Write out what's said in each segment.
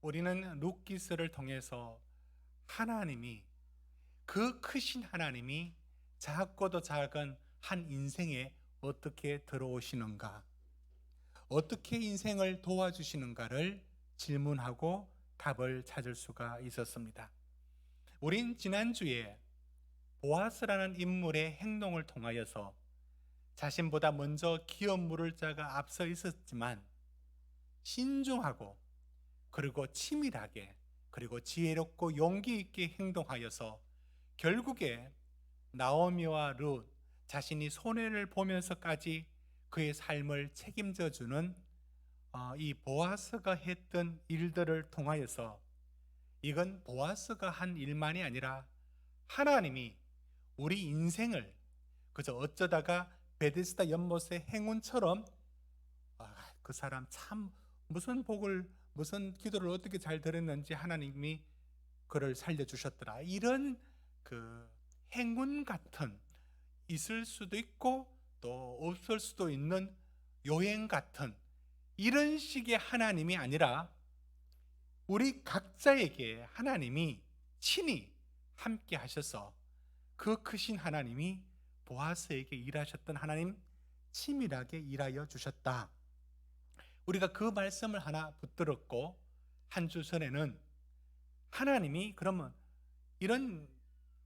우리는 룻기스를 통해서 하나님이, 그 크신 하나님이 작고도 작은 한 인생에 어떻게 들어오시는가, 어떻게 인생을 도와주시는가를 질문하고 답을 찾을 수가 있었습니다. 우린 지난주에 보아스라는 인물의 행동을 통하여서 자신보다 먼저 기업 물을 자가 앞서 있었지만 신중하고, 그리고 치밀하게, 그리고 지혜롭고 용기 있게 행동하여서 결국에 나오미와 룻 자신이 손해를 보면서까지 그의 삶을 책임져 주는 이 보아스가 했던 일들을 통하여서, 이건 보아스가 한 일만이 아니라 하나님이 우리 인생을 그저 어쩌다가 베데스다 연못의 행운처럼 그 사람 참 무슨 기도를 어떻게 잘 들었는지 하나님이 그를 살려주셨더라, 이런 그 행운 같은, 있을 수도 있고 또 없을 수도 있는 요행 같은 이런 식의 하나님이 아니라 우리 각자에게 하나님이 친히 함께 하셔서 그 크신 하나님이 보아스에게 일하셨던 하나님, 치밀하게 일하여 주셨다. 우리가 그 말씀을 하나 붙들었고, 한 주 전에는 하나님이 그러면 이런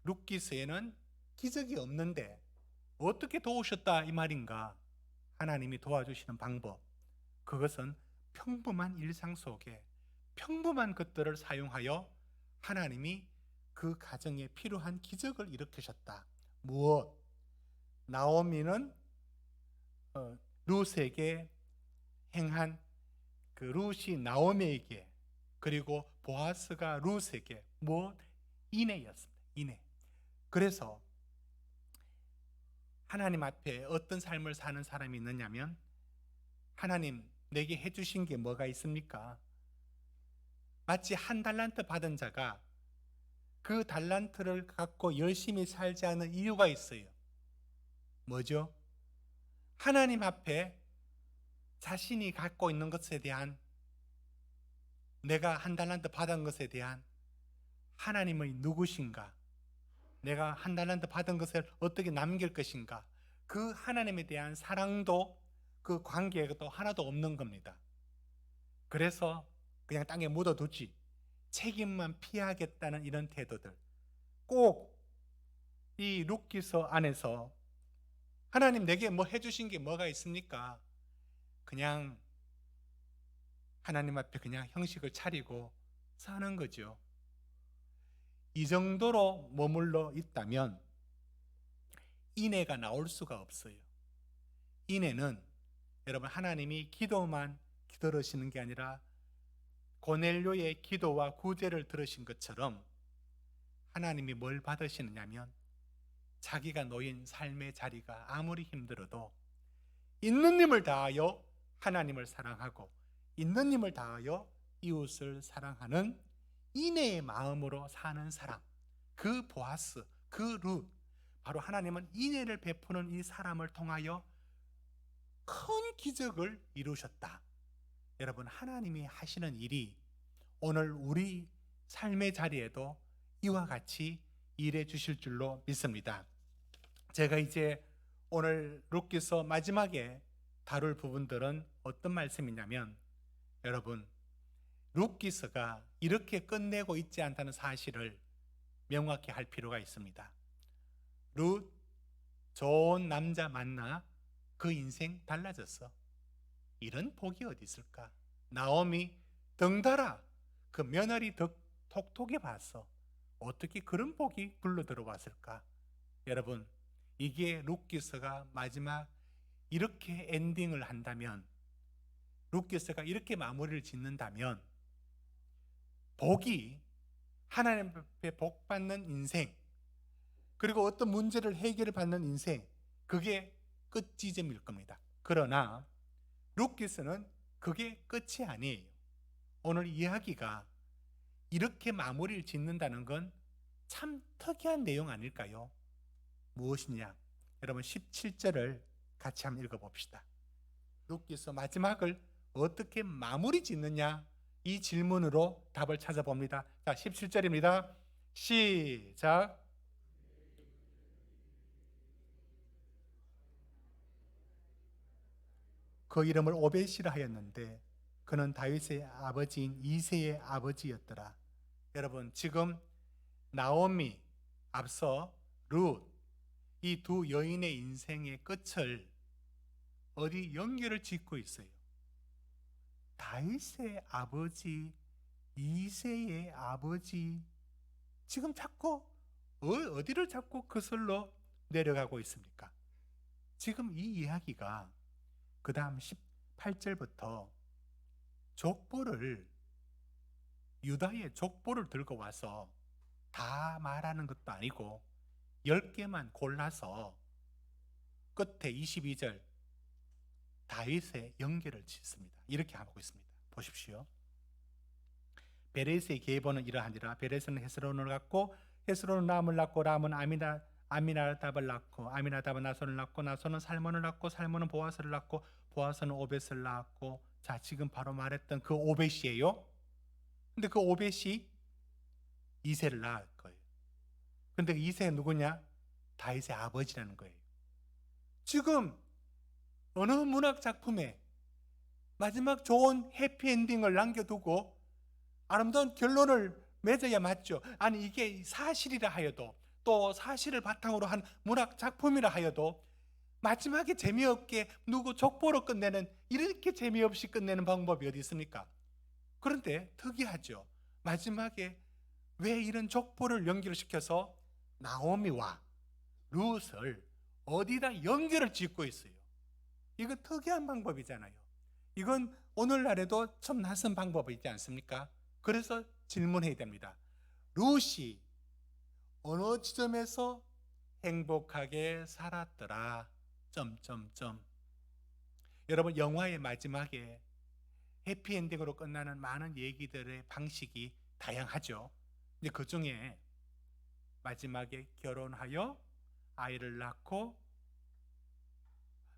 룻기스에는 기적이 없는데 어떻게 도우셨다 이 말인가? 하나님이 도와주시는 방법, 그것은 평범한 일상 속에 평범한 것들을 사용하여 하나님이 그 가정에 필요한 기적을 일으키셨다. 무엇? 나오미는 룻에게 행한 그 룻이 나오미에게, 그리고 보아스가 룻에게 무엇? 인애였습니다. 인애. 그래서 하나님 앞에 어떤 삶을 사는 사람이 있느냐면, 하나님 내게 해주신 게 뭐가 있습니까? 마치 한 달란트 받은 자가 그 달란트를 갖고 열심히 살지 않은 이유가 있어요. 뭐죠? 하나님 앞에 자신이 갖고 있는 것에 대한, 내가 한 달란트 받은 것에 대한 하나님의 누구신가, 내가 한 달란트 받은 것을 어떻게 남길 것인가, 그 하나님에 대한 사랑도 그 관계도 하나도 없는 겁니다. 그래서 그냥 땅에 묻어두지, 책임만 피하겠다는 이런 태도들. 꼭 이 룻기서 안에서 하나님 내게 뭐 해주신 게 뭐가 있습니까? 그냥 하나님 앞에 그냥 형식을 차리고 사는 거죠. 이 정도로 머물러 있다면 인애가 나올 수가 없어요. 인애는 여러분, 하나님이 기도만 들으시는 게 아니라 고넬료의 기도와 구제를 들으신 것처럼 하나님이 뭘 받으시느냐면, 자기가 놓인 삶의 자리가 아무리 힘들어도 있는 힘을 다하여 하나님을 사랑하고 있는 힘을 다하여 이웃을 사랑하는 인애의 마음으로 사는 사람, 그 보아스, 그 룻, 바로 하나님은 인애를 베푸는 이 사람을 통하여 큰 기적을 이루셨다. 여러분, 하나님이 하시는 일이 오늘 우리 삶의 자리에도 이와 같이 일해 주실 줄로 믿습니다. 제가 이제 오늘 룻기서 마지막에 다룰 부분들은 어떤 말씀이냐면, 여러분, 룻기서가 이렇게 끝내고 있지 않다는 사실을 명확히 할 필요가 있습니다. 룻, 좋은 남자 만나 그 인생 달라졌어. 이런 복이 어디 있을까? 나오미 덩달아 그 며느리 톡톡해 봤어. 어떻게 그런 복이 불러 들어왔을까? 여러분, 이게 룻기서가 마지막 이렇게 엔딩을 한다면, 룻기서가 이렇게 마무리를 짓는다면, 복이, 하나님 앞에 복 받는 인생, 그리고 어떤 문제를 해결을 받는 인생, 그게 끝지점일 겁니다. 그러나 룻기서는 그게 끝이 아니에요. 오늘 이야기가 이렇게 마무리를 짓는다는 건 참 특이한 내용 아닐까요? 무엇이냐? 여러분, 17절을 같이 한번 읽어봅시다. 룻기서 마지막을 어떻게 마무리 짓느냐, 이 질문으로 답을 찾아봅니다. 자, 17절입니다. 시작. 그 이름을 오벳이라 하였는데 그는 다윗의 아버지인 이새의 아버지였더라. 여러분, 지금 나오미, 앞서 룻, 이 두 여인의 인생의 끝을 어디 연결을 짓고 있어요. 다윗의 아버지, 이새의 아버지, 지금 자꾸 어디를 자꾸 그슬로 내려가고 있습니까? 지금 이 이야기가 그 다음 18절부터 족보를, 유다의 족보를 들고 와서 다 말하는 것도 아니고 10개만 골라서 끝에 22절 다윗의 연결을 짓습니다. 이렇게 하고 있습니다. 보십시오. 베레스의 계보는 이러하니라. 베레스는 헤스론을 낳고 헤스론은 람을 낳고 람은 아미나답을 낳고 아미나답은 나손을 낳고 나손은 살몬을 낳고 살몬은 보아스를 낳고 보아스는 오벳을 낳고, 자, 지금 바로 말했던 그 오벳이에요. 근데 그 오벳이 이새를 낳을 거예요. 근데 그 이새가 누구냐? 다윗의 아버지라는 거예요. 지금 어느 문학 작품에 마지막 좋은 해피엔딩을 남겨두고 아름다운 결론을 맺어야 맞죠. 아니, 이게 사실이라 하여도, 또 사실을 바탕으로 한 문학 작품이라 하여도 마지막에 재미없게 누구 족보로 끝내는, 이렇게 재미없이 끝내는 방법이 어디 있습니까? 그런데 특이하죠. 마지막에 왜 이런 족보를 연결시켜서 나오미와 룻을 어디다 연결을 짓고 있어요? 이건 특이한 방법이잖아요. 이건 오늘날에도 좀 낯선 방법이지 않습니까? 그래서 질문해야 됩니다. 룻이 어느 지점에서 행복하게 살았더라. 점점점. 여러분, 영화의 마지막에 해피엔딩으로 끝나는 많은 얘기들의 방식이 다양하죠. 근데 그 중에 마지막에 결혼하여 아이를 낳고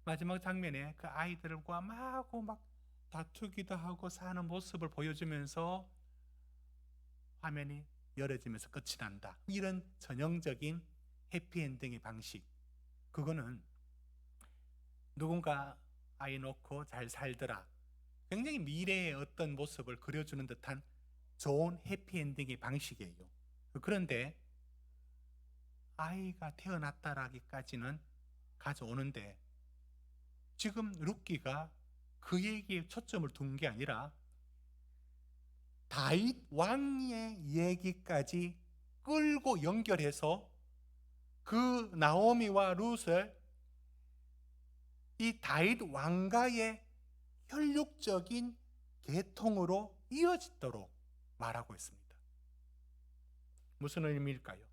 마지막 장면에 그 아이들과 막 다투기도 하고 사는 모습을 보여주면서 화면이 열어지면서 끝이 난다. 이런 전형적인 해피엔딩의 방식. 그거는 누군가 아이 놓고 잘 살더라, 굉장히 미래의 어떤 모습을 그려주는 듯한 좋은 해피엔딩의 방식이에요. 그런데 아이가 태어났다라기까지는 가져오는데 지금 룻기가 그 얘기에 초점을 둔 게 아니라 다윗 왕의 얘기까지 끌고 연결해서 그 나오미와 룻을 이 다윗 왕가의 혈육적인 계통으로 이어지도록 말하고 있습니다. 무슨 의미일까요?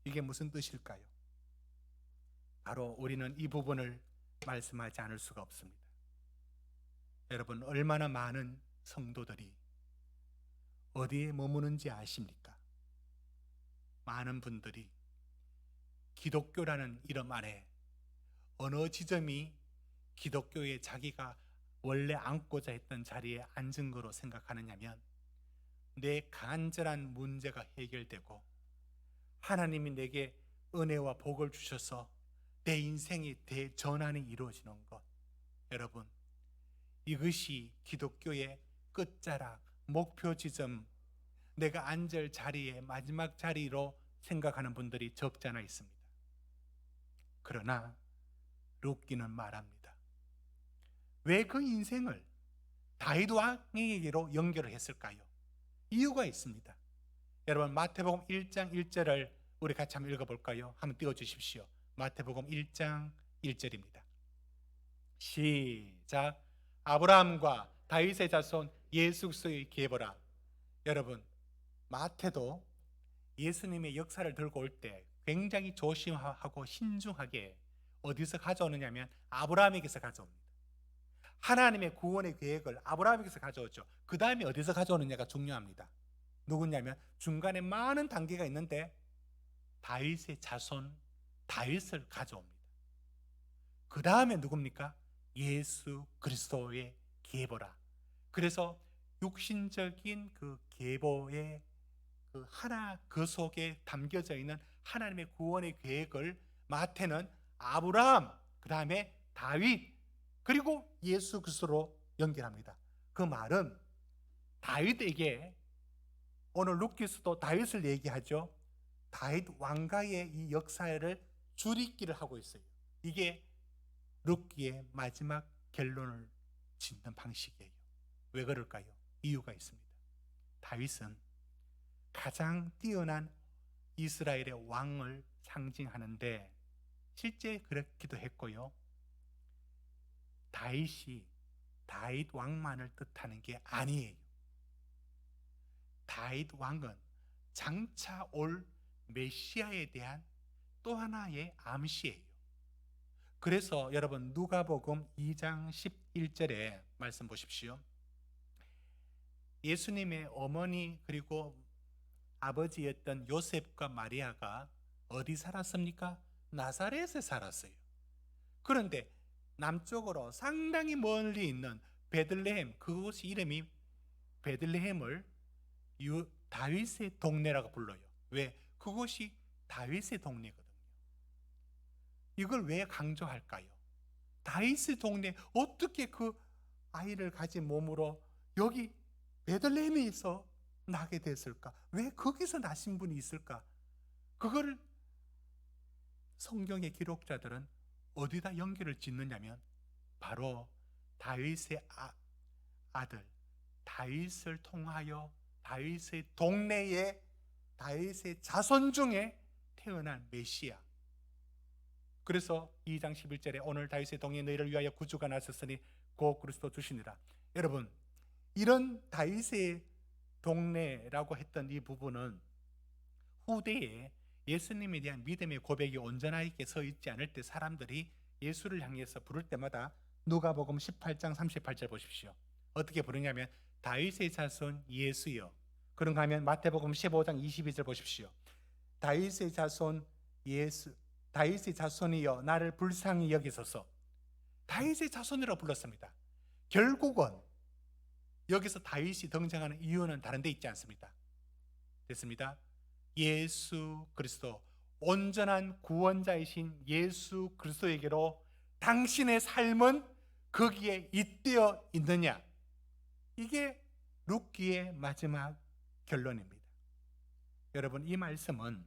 이게 무슨 뜻일까요? 바로 우리는 이 부분을 말씀하지 않을 수가 없습니다. 여러분, 얼마나 많은 성도들이 어디에 머무는지 아십니까? 많은 분들이 기독교라는 이름 안에 어느 지점이 기독교에 자기가 원래 앉고자 했던 자리에 앉은 거로 생각하느냐면 내 간절한 문제가 해결되고 하나님이 내게 은혜와 복을 주셔서 내 인생의 대전환이 이루어지는 것. 여러분, 이것이 기독교의 끝자락, 목표 지점, 내가 앉을 자리의 마지막 자리로 생각하는 분들이 적지 않아 있습니다. 그러나 룻기는 말합니다. 왜 그 인생을 다윗 왕에게로 연결을 했을까요? 이유가 있습니다. 여러분, 마태복음 1장 1절을 우리 같이 한번 읽어볼까요? 한번 띄워주십시오. 마태복음 1장 1절입니다. 시작. 아브라함과 다윗의 자손 예수 그리스도의 계보라. 여러분, 마태도 예수님의 역사를 들고 올 때 굉장히 조심하고 신중하게 어디서 가져오느냐면 아브라함에게서 가져옵니다. 하나님의 구원의 계획을 아브라함에게서 가져오죠. 그 다음에 어디서 가져오느냐가 중요합니다. 누구냐면 중간에 많은 단계가 있는데 다윗의 자손 다윗을 가져옵니다. 그 다음에 누굽니까? 예수 그리스도의 계보라. 그래서 육신적인 그 계보의 그 속에 담겨져 있는 하나님의 구원의 계획을 마태는 아브라함, 그 다음에 다윗, 그리고 예수 그리스도로 연결합니다. 그 말은 다윗에게, 오늘 루키스도 다윗을 얘기하죠. 다윗 왕가의 이 역사를 줄잇기를 하고 있어요. 이게 루키의 마지막 결론을 짓는 방식이에요. 왜 그럴까요? 이유가 있습니다. 다윗은 가장 뛰어난 이스라엘의 왕을 상징하는데 실제 그렇기도 했고요. 다윗이 다윗 왕만을 뜻하는 게 아니에요. 다윗 왕은 장차 올 메시아에 대한 또 하나의 암시예요. 그래서 여러분 누가복음 2장 11절에 말씀 보십시오. 예수님의 어머니 그리고 아버지였던 요셉과 마리아가 어디 살았습니까? 나사렛에 살았어요. 그런데 남쪽으로 상당히 멀리 있는 베들레헴, 그곳이 이름이 베들레헴을 다윗의 동네라고 불러요. 왜? 그곳이 다윗의 동네거든요. 이걸 왜 강조할까요? 다윗의 동네, 어떻게 그 아이를 가진 몸으로 여기 베들레헴에서 나게 됐을까? 왜 거기서 나신 분이 있을까? 그거를 성경의 기록자들은 어디다 연결을 짓느냐면 바로 다윗의 아들 다윗을 통하여 다윗의 동네에 다윗의 자손 중에 태어난 메시아. 그래서 2장 11절에 오늘 다윗의 동네에 너희를 위하여 구주가 나섰으니 곧 그리스도 주시니라. 여러분, 이런 다윗의 동네라고 했던 이 부분은 후대에 예수님에 대한 믿음의 고백이 온전하게 서 있지 않을 때 사람들이 예수를 향해서 부를 때마다 누가복음 18장 38절 보십시오. 어떻게 부르냐면 다윗의 자손 예수여. 그런가 하면 마태복음 15장 22절 보십시오. 다윗의 자손 예수, 다윗의 자손이여 나를 불쌍히 여기소서. 다윗의 자손이라고 불렀습니다. 결국은 여기서 다윗이 등장하는 이유는 다른 데 있지 않습니다. 됐습니다. 예수 그리스도, 온전한 구원자이신 예수 그리스도에게로 당신의 삶은 거기에 잇대어 있느냐? 이게 루키의 마지막 결론입니다. 여러분, 이 말씀은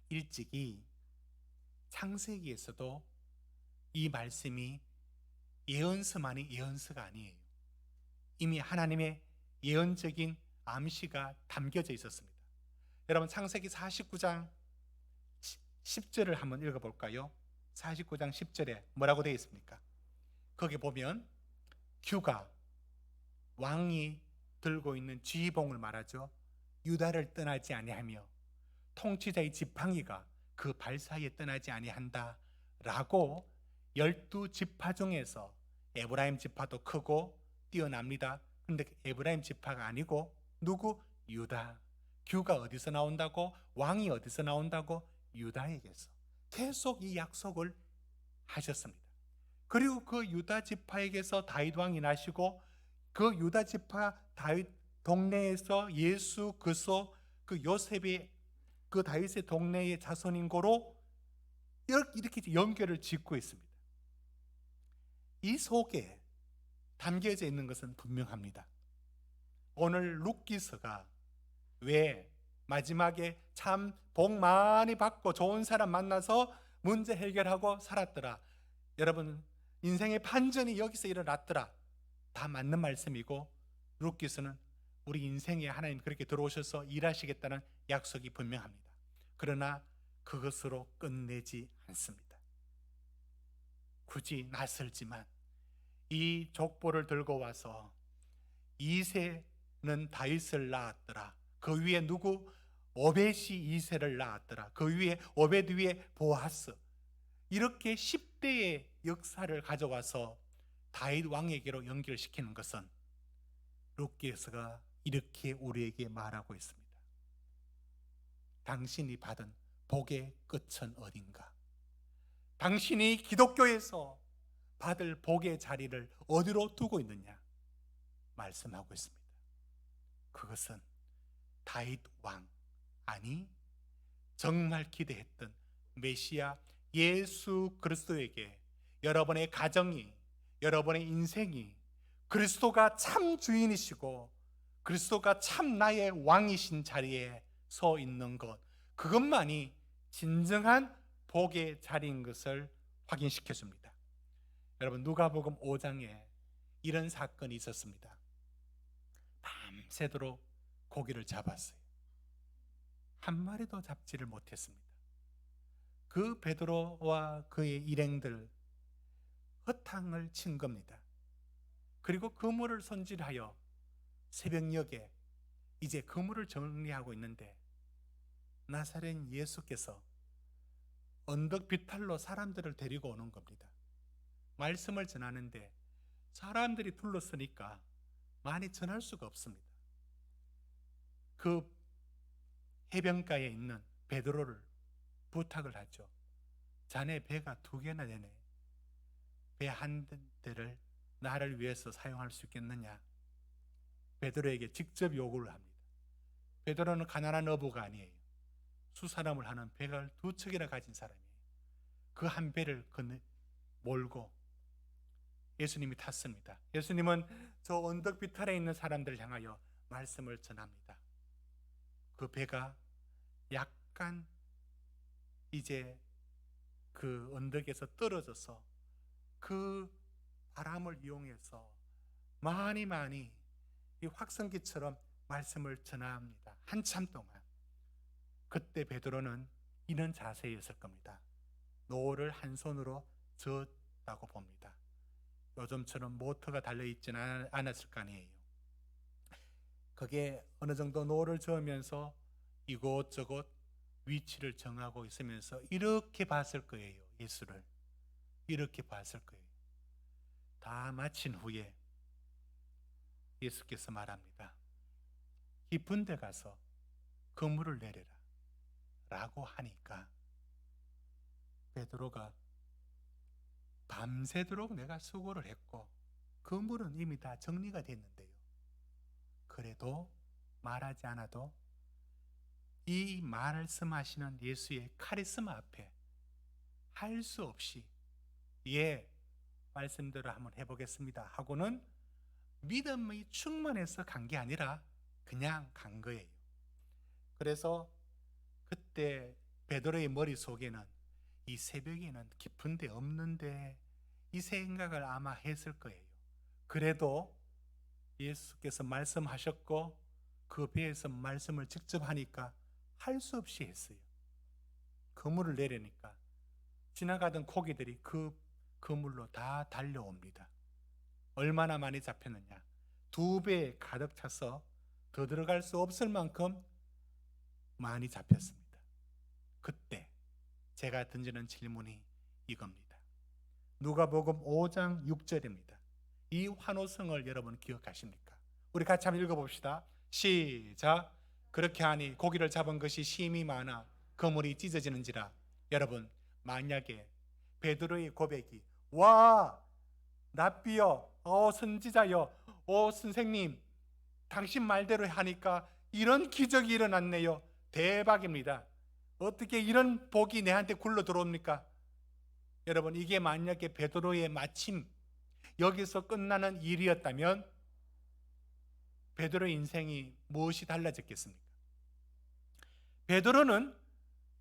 일찍이 창세기에서도 이 말씀이 예언서만이 예언서가 아니에요. 이미 하나님의 예언적인 암시가 담겨져 있었습니다. 여러분, 창세기 49장 10절을 한번 읽어볼까요? 49장 10절에 뭐라고 되어 있습니까? 거기 보면 규가, 왕이 들고 있는 지휘봉을 말하죠. 유다를 떠나지 아니하며 통치자의 지팡이가 그 발 사이에 떠나지 아니한다 라고 12지파 중에서 에브라임 지파도 크고 뛰어납니다. 그런데 에브라임 지파가 아니고 누구? 유다. 규가 어디서 나온다고? 왕이 어디서 나온다고? 유다에게서. 계속 이 약속을 하셨습니다. 그리고 그 유다 지파에게서 다윗 왕이 나시고 그 유다 지파 다윗 동네에서 예수 그리스도 그 요셉이 그 다윗의 동네의 자손인 거로 이렇게 연결을 짓고 있습니다. 이 속에 담겨져 있는 것은 분명합니다. 오늘 룻기서가 왜 마지막에 참 복 많이 받고 좋은 사람 만나서 문제 해결하고 살았더라. 여러분, 인생의 반전이 여기서 일어났더라. 다 맞는 말씀이고 룻기서는 우리 인생에 하나님 그렇게 들어오셔서 일하시겠다는 약속이 분명합니다. 그러나 그것으로 끝내지 않습니다. 굳이 낯설지만 이 족보를 들고 와서 이새는 다윗을 낳았더라. 그 위에 누구? 오벳이 이새를 낳았더라. 그 위에 오벳 위에 보아스. 이렇게 10대의 역사를 가져와서 다윗 왕에게로 연결시키는 것은 룻기서가 이렇게 우리에게 말하고 있습니다. 당신이 받은 복의 끝은 어딘가? 당신이 기독교에서 받을 복의 자리를 어디로 두고 있느냐? 말씀하고 있습니다. 그것은 다윗 왕, 아니 정말 기대했던 메시아 예수 그리스도에게 여러분의 가정이, 여러분의 인생이 그리스도가 참 주인이시고 그리스도가 참 나의 왕이신 자리에 서 있는 것, 그것만이 진정한 복의 자리인 것을 확인시켜 줍니다. 여러분, 누가복음 5장에 이런 사건이 있었습니다. 밤새도록 고기를 잡았어요. 한 마리도 잡지를 못했습니다. 그 베드로와 그의 일행들 허탕을 친 겁니다. 그리고 그물을 손질하여 새벽녘에 이제 그물을 정리하고 있는데 나사렛 예수께서 언덕 비탈로 사람들을 데리고 오는 겁니다. 말씀을 전하는데 사람들이 둘러서니까 많이 전할 수가 없습니다. 그 해변가에 있는 베드로를 부탁을 하죠. 자네 배가 2개나 되네. 배 한 대를 나를 위해서 사용할 수 있겠느냐? 베드로에게 직접 요구를 합니다. 베드로는 가난한 어부가 아니에요. 수사람을 하는 배가 2척이나 가진 사람이에요. 그 한 배를 몰고 예수님이 탔습니다. 예수님은 저 언덕 비탈에 있는 사람들을 향하여 말씀을 전합니다. 그 배가 약간 이제 그 언덕에서 떨어져서 그 바람을 이용해서 많이 이 확성기처럼 말씀을 전합니다. 한참 동안. 그때 베드로는 이런 자세였을 겁니다. 노를 한 손으로 저었다고 봅니다. 요즘처럼 모터가 달려있지는 않았을 거 아니에요. 그게 어느 정도 노를 저으면서 이곳저곳 위치를 정하고 있으면서 이렇게 봤을 거예요. 예수를 이렇게 봤을 거예요. 다 마친 후에 예수께서 말합니다. 깊은 데 가서 그물을 내려라 라고 하니까 베드로가 밤새도록 내가 수고를 했고 그물은 이미 다 정리가 됐는데요. 그래도 말하지 않아도 이 말씀하시는 예수의 카리스마 앞에 할 수 없이 말씀대로 한번 해보겠습니다 하고는 믿음이 충만해서 간 게 아니라 그냥 간 거예요. 그래서 그때 베드로의 머릿속에는 이 새벽에는 깊은 데 없는데 이 생각을 아마 했을 거예요. 그래도 예수께서 말씀하셨고 그 배에서 말씀을 직접 하니까 할 수 없이 했어요. 그물을 내려니까 지나가던 고기들이 그 그물로 다 달려옵니다. 얼마나 많이 잡혔느냐? 2배에 가득 차서 더 들어갈 수 없을 만큼 많이 잡혔습니다. 그때 제가 던지는 질문이 이겁니다. 누가복음 5장 6절입니다. 이 환호성을 여러분 기억하십니까? 우리 같이 한번 읽어봅시다. 시작. 그렇게 하니 고기를 잡은 것이 심히 많아 그물이 찢어지는지라. 여러분, 만약에 베드로의 고백이 와 랍비여, 선지자여, 선생님, 당신 말대로 하니까 이런 기적이 일어났네요. 대박입니다. 어떻게 이런 복이 내한테 굴러 들어옵니까? 여러분, 이게 만약에 베드로의 마침 여기서 끝나는 일이었다면 베드로의 인생이 무엇이 달라졌겠습니까? 베드로는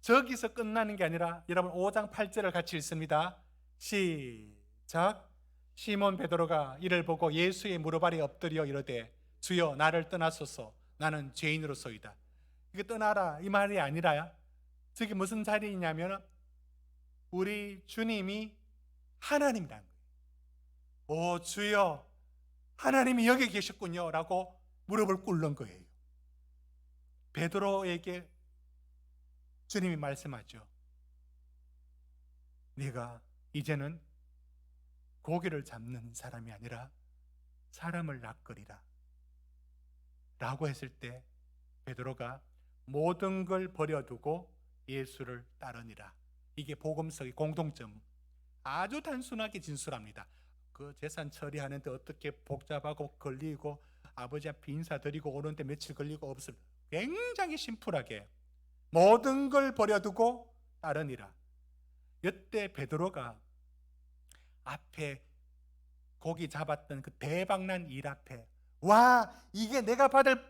저기서 끝나는 게 아니라 여러분 5장 8절을 같이 읽습니다. 시작. 시몬 베드로가 이를 보고 예수의 무릎 아래 엎드려 이르되 주여 나를 떠나소서 나는 죄인으로소이다. 이게 떠나라 이 말이 아니라 저게 무슨 자리냐면 우리 주님이 하나님이라는 거예요. 오 주여 하나님이 여기 계셨군요 라고 무릎을 꿇는 거예요. 베드로에게 주님이 말씀하죠. 네가 이제는 고기를 잡는 사람이 아니라 사람을 낚으리라 라고 했을 때 베드로가 모든 걸 버려두고 예수를 따르니라. 이게 복음서의 공통점. 아주 단순하게 진술합니다. 그 재산 처리하는데 어떻게 복잡하고 걸리고 아버지 앞에 인사드리고 오는데 며칠 걸리고 없을 굉장히 심플하게 모든 걸 버려두고 따르니라. 이때 베드로가 앞에 고기 잡았던 그 대박난 일 앞에 와 이게 내가 받을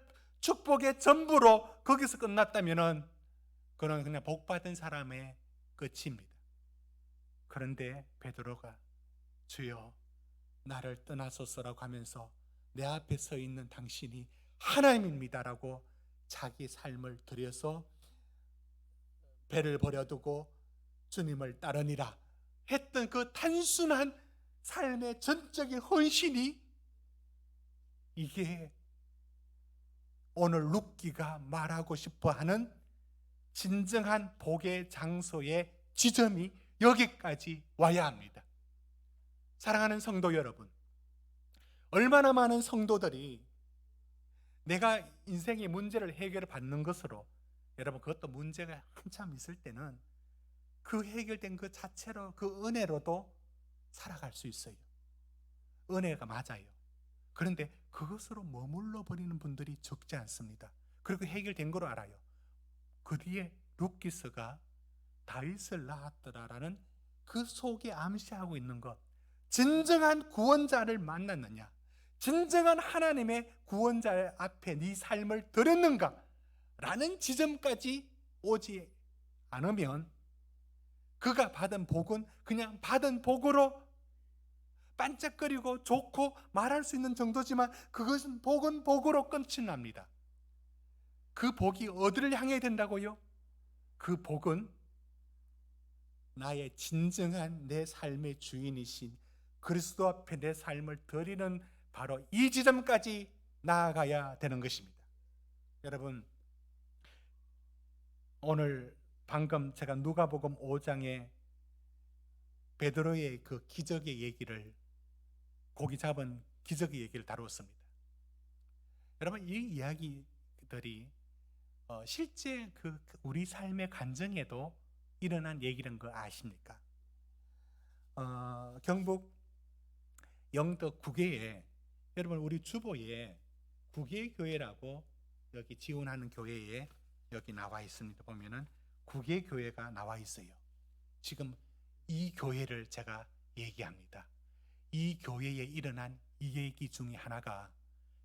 축복의 전부로 거기서 끝났다면은 그는 그냥 복 받은 사람의 끝입니다. 그런데 베드로가 주여 나를 떠나소서라고 하면서 내 앞에 서 있는 당신이 하나님입니다라고 자기 삶을 들여서 배를 버려두고 주님을 따르니라 했던 그 단순한 삶의 전적인 헌신이 이게 오늘 룻기가 말하고 싶어하는 진정한 복의 장소의 지점이 여기까지 와야 합니다. 사랑하는 성도 여러분, 얼마나 많은 성도들이 내가 인생의 문제를 해결받는 것으로, 여러분 그것도 문제가 한참 있을 때는 그 해결된 그 자체로 그 은혜로도 살아갈 수 있어요. 은혜가 맞아요. 그런데 그것으로 머물러 버리는 분들이 적지 않습니다. 그리고 해결된 거로 알아요. 그 뒤에 룻기스가 다윗을 낳았더라라는 그 속에 암시하고 있는 것, 진정한 구원자를 만났느냐, 진정한 하나님의 구원자 앞에 네 삶을 드렸는가 라는 지점까지 오지 않으면 그가 받은 복은 그냥 받은 복으로 반짝거리고 좋고 말할 수 있는 정도지만 그것은 복은 복으로 끝이 납니다. 그 복이 어디를 향해 된다고요? 그 복은 나의 진정한 내 삶의 주인이신 그리스도 앞에 내 삶을 드리는 바로 이 지점까지 나아가야 되는 것입니다. 여러분, 오늘 방금 제가 누가복음 5장에 베드로의 그 기적의 얘기를, 고기 잡은 기적의 얘기를 다루었습니다. 여러분, 이 이야기들이 실제 그 우리 삶의 간증에도 일어난 얘기라는 거 아십니까? 경북 영덕 구계에, 여러분 우리 주보에 구계교회라고 여기 지원하는 교회에 여기 나와 있습니다. 보면은 구계교회가 나와 있어요. 지금 이 교회를 제가 얘기합니다. 이 교회에 일어난 이 얘기 중에 하나가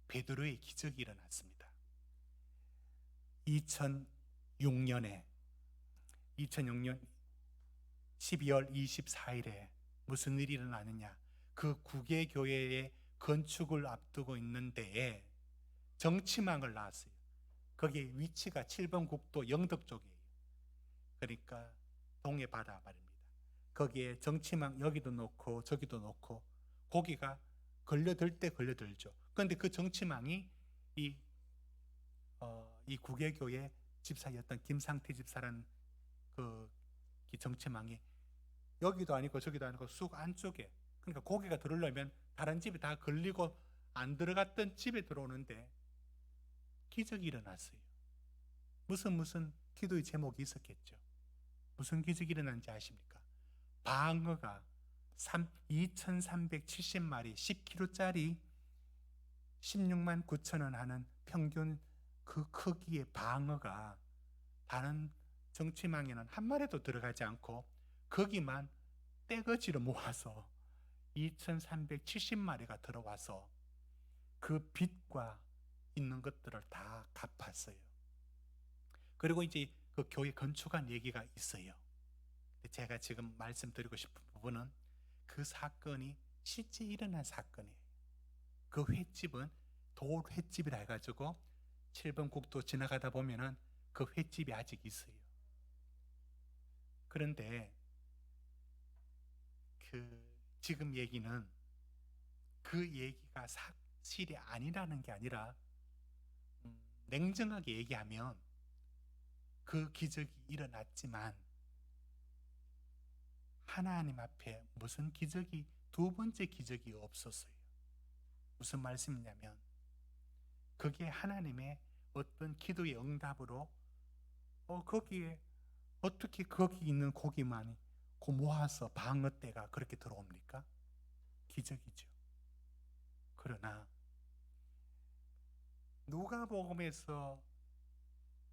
베드로의 기적이 일어났습니다. 2006년 12월 24일에 무슨 일이 일어나느냐, 그 구계교회의 건축을 앞두고 있는 데에 정치망을 놨어요. 거기 위치가 7번 국도 영덕 쪽이에요. 그러니까 동해 바다 말입니다. 거기에 정치망 여기도 놓고 저기도 놓고 고기가 걸려들 때 걸려들죠. 그런데 그 정치망이 이 구계교회 집사였던 김상태 집사라는 그 정치망이 여기도 아니고 저기도 아니고 쑥 안쪽에, 그러니까 고기가 들어오려면 다른 집에 다 걸리고 안 들어갔던 집에 들어오는데 기적이 일어났어요. 무슨 기도의 제목이 있었겠죠. 무슨 기적이 일어난지 아십니까? 방어가 2370마리 10kg짜리 16만 9천 원 하는 평균 그 크기의 방어가 다른 정치망에는 한 마리도 들어가지 않고 거기만 떼거지로 모아서 2370마리가 들어와서 그 빚과 있는 것들을 다 갚았어요. 그리고 이제 그 교회 건축한 얘기가 있어요. 제가 지금 말씀드리고 싶은 부분은 그 사건이 실제 일어난 사건이에요. 그 횟집은 돌 횟집이라 해가지고 7번 국도 지나가다 보면은 그 횟집이 아직 있어요. 그런데 지금 얘기는 그 얘기가 사실이 아니라는 게 아니라 냉정하게 얘기하면 그 기적이 일어났지만 하나님 앞에 무슨 기적이, 두 번째 기적이 없었어요. 무슨 말씀이냐면 그게 하나님의 어떤 기도의 응답으로 거기에 어떻게 거기 있는 고기만 모아서 방어대가 그렇게 들어옵니까? 기적이죠. 그러나 누가복음에서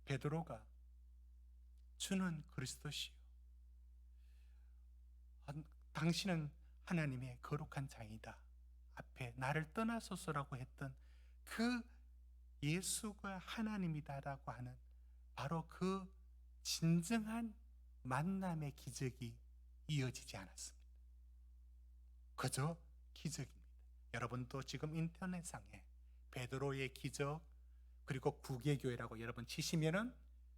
베드로가 주는 그리스도시요, 당신은 하나님의 거룩한 자이다 앞에 나를 떠나소서라고 했던 그 예수가 하나님이다라고 하는 바로 그 진정한 만남의 기적이 이어지지 않았습니다. 그저 기적입니다. 여러분도 지금 인터넷상에 베드로의 기적 그리고 구개교회라고 여러분 치시면은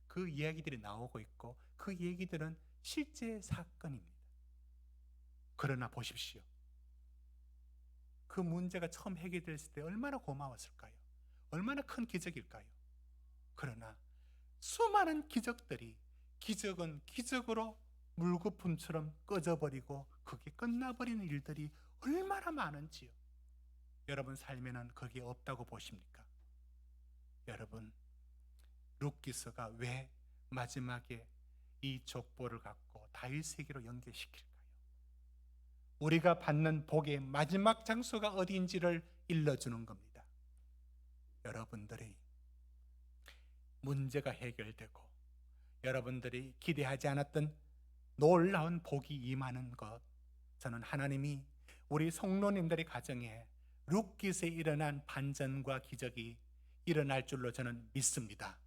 그 이야기들이 나오고 있고 그 얘기들은 실제 사건입니다. 그러나 보십시오. 그 문제가 처음 해결됐을 때 얼마나 고마웠을까요? 얼마나 큰 기적일까요? 그러나 수많은 기적들이 기적은 기적으로 물거품처럼 꺼져버리고 그게 끝나버리는 일들이 얼마나 많은지요. 여러분 삶에는 그게 없다고 보십니까? 여러분, 룻기서가 왜 마지막에 이 족보를 갖고 다윗에게로 연결시킬까요? 우리가 받는 복의 마지막 장소가 어디인지를 일러주는 겁니다. 여러분들이 문제가 해결되고 여러분들이 기대하지 않았던 놀라운 복이 임하는 것, 저는 하나님이 우리 성도님들의 가정에 룻기서에 일어난 반전과 기적이 일어날 줄로 저는 믿습니다.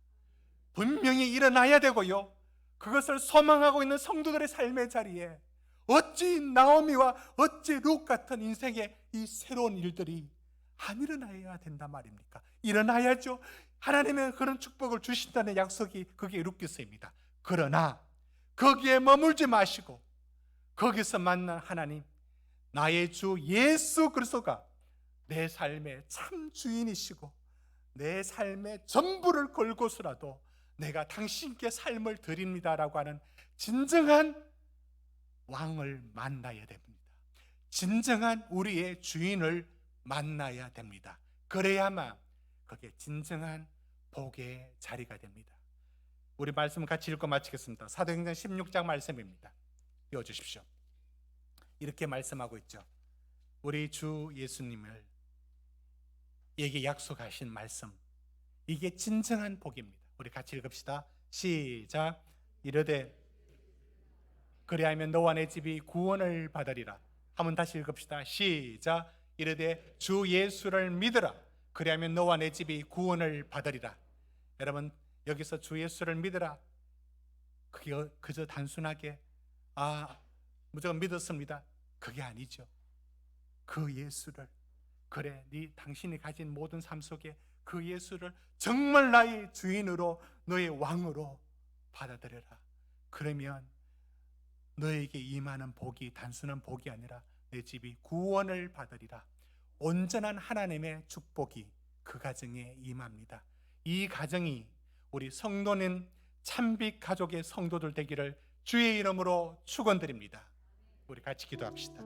분명히 일어나야 되고요, 그것을 소망하고 있는 성도들의 삶의 자리에 어찌 나오미와 어찌 룻 같은 인생의 이 새로운 일들이 안 일어나야 된단 말입니까? 일어나야죠. 하나님은 그런 축복을 주신다는 약속이 그게 룻기서입니다. 그러나 거기에 머물지 마시고 거기서 만난 하나님, 나의 주 예수 그리스도가 내 삶의 참 주인이시고 내 삶의 전부를 걸고서라도 내가 당신께 삶을 드립니다라고 하는 진정한 왕을 만나야 됩니다. 진정한 우리의 주인을 만나야 됩니다. 그래야만 그게 진정한 복의 자리가 됩니다. 우리 말씀 같이 읽고 마치겠습니다. 사도행전 16장 말씀입니다. 띄워주십시오. 이렇게 말씀하고 있죠. 우리 주 예수님을 에게 약속하신 말씀, 이게 진정한 복입니다. 우리 같이 읽읍시다. 시작. 이르되 그리하면 너와 내 집이 구원을 받으리라. 한번 다시 읽읍시다. 시작. 이르되 주 예수를 믿으라. 그리하면 너와 내 집이 구원을 받으리라. 여러분, 여기서 주 예수를 믿으라, 그게 그저 단순하게 무조건 믿었습니다, 그게 아니죠. 그 예수를, 그래, 당신이 가진 모든 삶 속에 그 예수를 정말 나의 주인으로, 너의 왕으로 받아들여라. 그러면 너에게 임하는 복이 단순한 복이 아니라 내 집이 구원을 받으리라. 온전한 하나님의 축복이 그 가정에 임합니다. 이 가정이 우리 성도는 참빛 가족의 성도들 되기를 주의 이름으로 축원드립니다. 우리 같이 기도합시다.